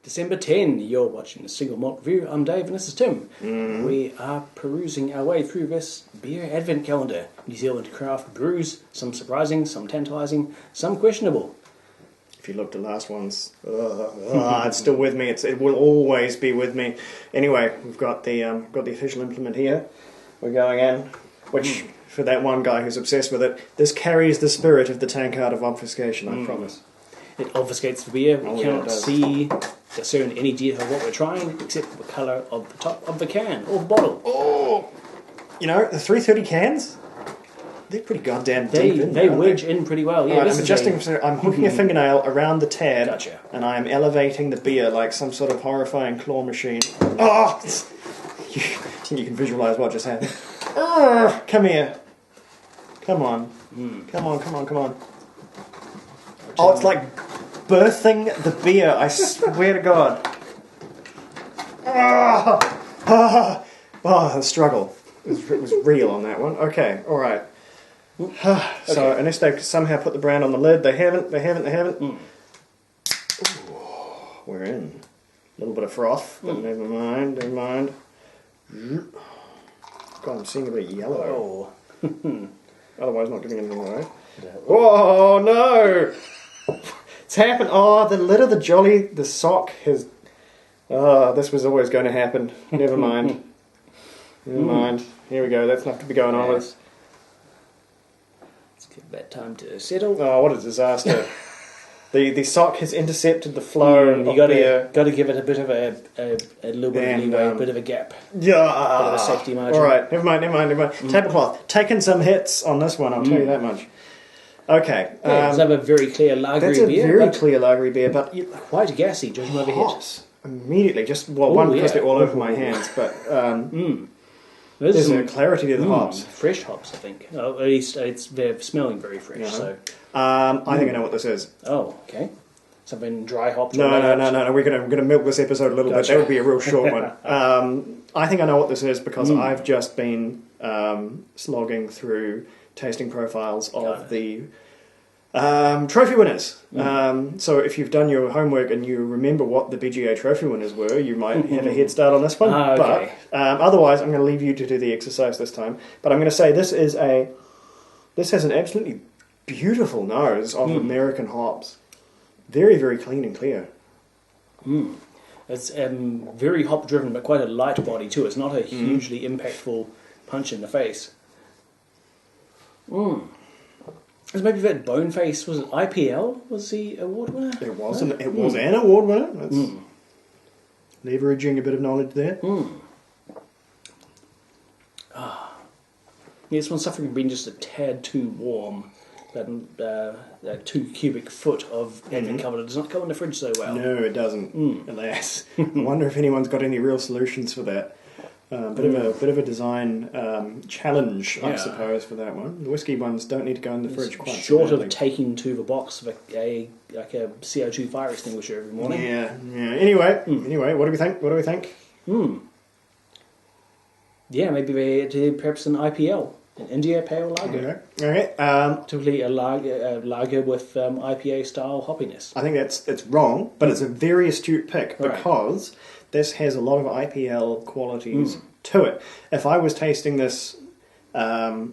December 10, you're watching the Single Malt Review. I'm Dave and this is Tim. We are perusing our way through this beer advent calendar. New Zealand craft brews, some surprising, some tantalising, some questionable. If you looked at last one's, it's still with me. It will always be with me. Anyway, we've got the official implement here. We're going in, which for that one guy who's obsessed with it, this carries the spirit of the tankard of obfuscation. I promise. It obfuscates the beer. We cannot see, discern any detail of what we're trying except the colour of the top of the can or the bottle. Oh, you know the 330 cans. They're pretty goddamn deep. They wedge in pretty well. Yeah, right, I'm adjusting. I'm hooking a fingernail around the tab, Gotcha. and I'm elevating the beer like some sort of horrifying claw machine. Oh, you can visualise what just happened. Come here. Come on. Come on. Oh, it's like birthing the beer. I swear to God. The struggle. It was real on that one. Okay, all right. So unless they somehow put the brand on the lid, they haven't. Ooh, we're in. A little bit of froth, but never mind. God, I'm seeing a bit of yellow. Otherwise not getting anything right. Oh no! It's happened. Oh, the lid of the sock has... this was always going to happen. Never mind. Never mind. Here we go. That's enough to be going on with. Let's give that time to settle. Oh, what a disaster. The sock has intercepted the flow of beer. Got to give it a bit of a little bit of leeway, a bit of a gap. Yeah. A bit of a safety margin. All right. Never mind. Tablecloth. Taking some hits on this one, I'll tell you that much. Okay. It's a very clear lagery beer. That's a very clear lagery beer, but... quite gassy, judging by the head. Immediately. Because they're all over my hands, but... There's a clarity to the hops. Fresh hops, I think. At least they're smelling very fresh. Yeah. So, I think I know what this is. Oh, okay. Something dry hopped. No. We're gonna milk this episode a little bit. That would be a real short one. I think I know what this is because I've just been slogging through tasting profiles of the trophy winners. So if you've done your homework and you remember what the BGA trophy winners were, you might have a head start on this one. Okay. But otherwise, I'm going to leave you to do the exercise this time. But I'm going to say this has an absolutely beautiful nose of American hops. Very, very clean and clear. It's very hop driven, but quite a light body too. It's not a hugely impactful punch in the face. It's maybe that Boneface, was it IPL, was the award winner? It was an award winner. That's leveraging a bit of knowledge there. This one's suffering from being just a tad too warm. That 2 cubic foot of advent calendar does not go in the fridge so well. No, it doesn't, alas. I wonder if anyone's got any real solutions for that. Bit of a design challenge, I suppose, for that one. The whiskey ones don't need to go in the fridge quite short of taking to the box of a CO2 fire extinguisher every morning. Yeah. Anyway, what do we think? Yeah, maybe perhaps an IPL, an India Pale Lager. Okay. Typically a lager with IPA style hoppiness. I think it's wrong, but it's a very astute pick because this has a lot of IPL qualities to it. If I was tasting this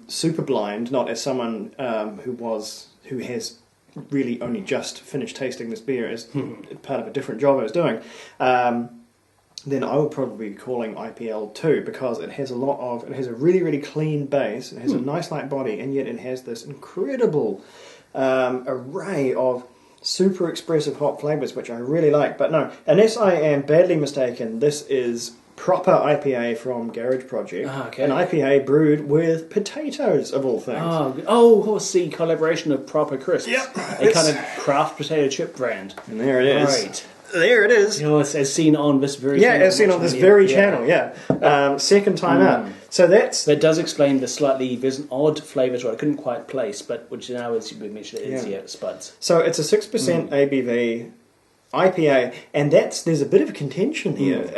super blind, not as someone who has really only just finished tasting this beer as part of a different job I was doing, then I would probably be calling IPL 2 because it has a really, really clean base, it has a nice light body, and yet it has this incredible array of super expressive hop flavours, which I really like. But no, unless I am badly mistaken, this is proper IPA from Garage Project. An IPA brewed with potatoes, of all things. See, collaboration of Proper Crisps. Yep. A kind of craft potato chip brand. And there it is. Right. There it is. As seen on this very channel. Yeah, as seen on this very channel, second time out. So that does explain there's an odd flavour to it I couldn't quite place, but which now is we mentioned is spuds. So it's a 6% ABV IPA, and there's a bit of a contention here.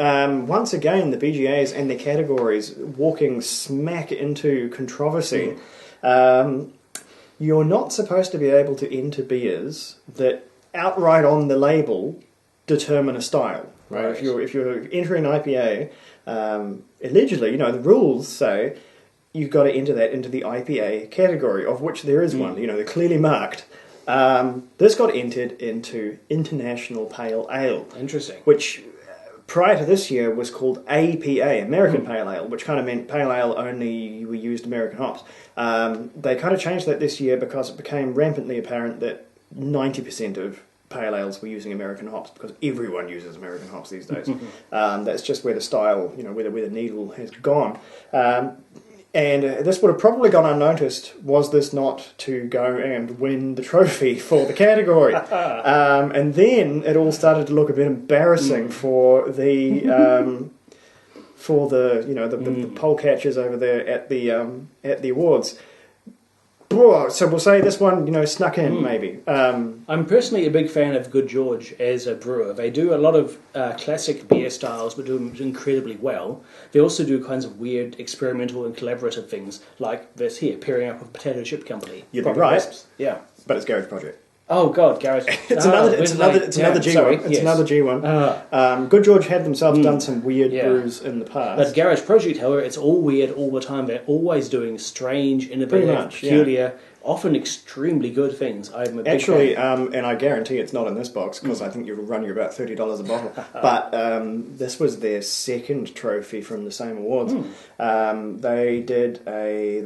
Once again, the BGAs and their categories walking smack into controversy. You're not supposed to be able to enter beers that outright on the label determine a style, right? Right. If you're entering an IPA, allegedly, the rules say you've got to enter that into the IPA category, of which there is one. They're clearly marked. This got entered into International Pale Ale. Interesting. Which, prior to this year, was called APA, American Pale Ale, which kind of meant Pale Ale only we used American hops. They kind of changed that this year because it became rampantly apparent that 90% of Pale Ales were using American hops, because everyone uses American hops these days. That's just where the style, where the needle has gone. And this would have probably gone unnoticed was this not to go and win the trophy for the category. And then it all started to look a bit embarrassing for the the poll catchers over there at the awards. So we'll say this one, snuck in maybe. I'm personally a big fan of Good George as a brewer. They do a lot of classic beer styles, but do them incredibly well. They also do kinds of weird experimental and collaborative things, like this here, pairing up with Potato Chip Company. You'd be right. Crisps. Yeah. But it's Garage Project. Oh God, Garage. It's another G one. It's another G one. Good George had themselves done some weird brews in the past. But Garage Project, however, it's all weird all the time. They're always doing strange, innovative, peculiar, often extremely good things. I'm a big fan. And I guarantee it's not in this box, because I think you'll run you about $30 a bottle. But this was their second trophy from the same awards. They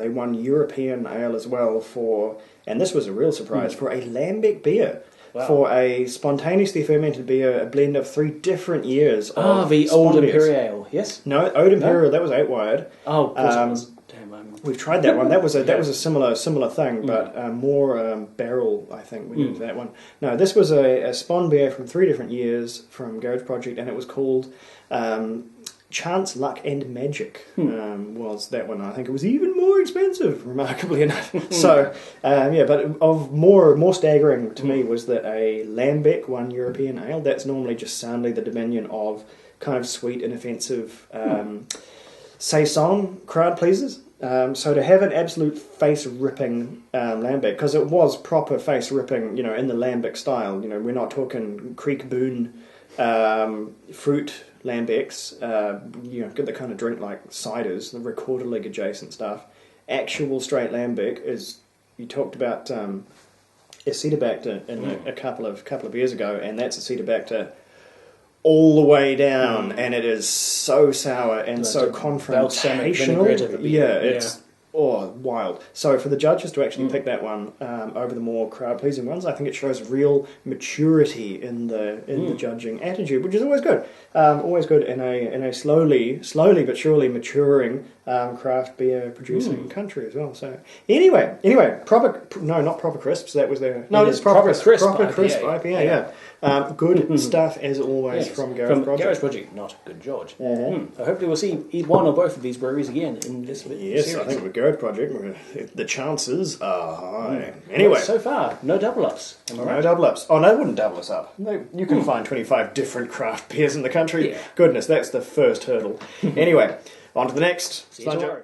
won European Ale as well for. And this was a real surprise, for a lambic beer. Wow. For a spontaneously fermented beer, a blend of 3 different years of the Old Imperial Ale, yes? No, Old Imperial, that was 8-wired. Oh, of course it was. Damn, we've tried that one. That was a similar thing, but more barrel, I think, we did that one. No, this was a spawn beer from 3 different years from Garage Project, and it was called Chance, Luck and Magic was that one. I think it was even more expensive, remarkably enough. So, but of more staggering to me was that a lambic won European Ale. That's normally just soundly the dominion of kind of sweet, inoffensive saison crowd pleasers. So to have an absolute face-ripping lambic, because it was proper face-ripping, in the lambic style. We're not talking Creek Boone fruit lambics, the kind of drink like ciders, the recorder leg adjacent stuff. Actual straight lambic is, you talked about Acetabacter in a couple of years ago, and that's Acetabacter all the way down, and it is so sour and so confrontational. It's wild. So for the judges to actually pick that one over the more crowd-pleasing ones, I think it shows real maturity in the judging attitude, which is always good. Always good in a slowly but surely maturing craft beer producing country as well. So anyway, not proper crisps. That was their it's proper crisp IPA. Good stuff as always from Garage Project. Garage Project, not Good George. So hopefully we'll see one or both of these breweries again in this series. Yes, I think with Garage Project, the chances are high. Anyway, so far, no double ups. No double ups. Oh, no, wouldn't double us up. No, you can find 25 different craft beers in the country. Yeah. Goodness, that's the first hurdle. Anyway, on to the next. See you tomorrow.